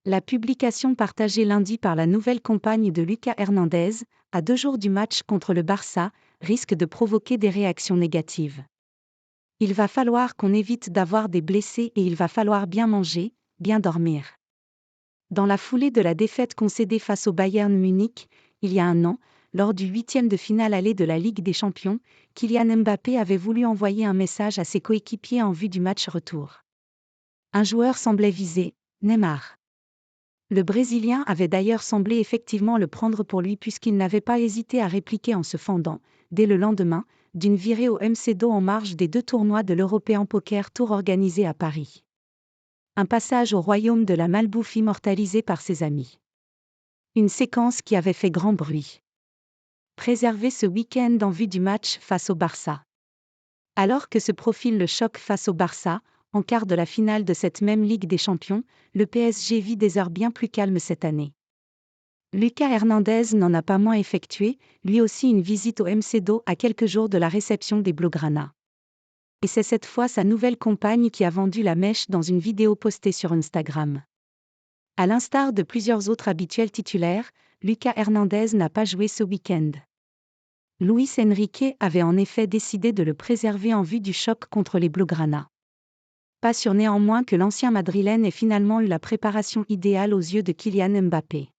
La publication partagée lundi par la nouvelle compagne de Lucas Hernandez, à 2 jours du match contre le Barça, risque de provoquer des réactions négatives. Il va falloir qu'on évite d'avoir des blessés et il va falloir bien manger, bien dormir. Dans la foulée de la défaite concédée face au Bayern Munich, il y a un an, lors du 8e de finale aller de la Ligue des Champions, Kylian Mbappé avait voulu envoyer un message à ses coéquipiers en vue du match retour. Un joueur semblait visé, Neymar. Le Brésilien avait d'ailleurs semblé effectivement le prendre pour lui puisqu'il n'avait pas hésité à répliquer en se fendant, dès le lendemain, d'une virée au MCDO en marge des 2 tournois de l'European Poker Tour organisés à Paris. Un passage au royaume de la malbouffe immortalisé par ses amis. Une séquence qui avait fait grand bruit. Préservé ce week-end en vue du match face au Barça. Alors que se profile le choc face au Barça, en quart de la finale de cette même Ligue des Champions, le PSG vit des heures bien plus calmes cette année. Lucas Hernandez n'en a pas moins effectué, lui aussi une visite au MCDO à quelques jours de la réception des Blaugrana. Et c'est cette fois sa nouvelle compagne qui a vendu la mèche dans une vidéo postée sur Instagram. À l'instar de plusieurs autres habituels titulaires, Lucas Hernandez n'a pas joué ce week-end. Luis Enrique avait en effet décidé de le préserver en vue du choc contre les Blaugrana. Pas sûr néanmoins que l'ancien madrilène ait finalement eu la préparation idéale aux yeux de Kylian Mbappé.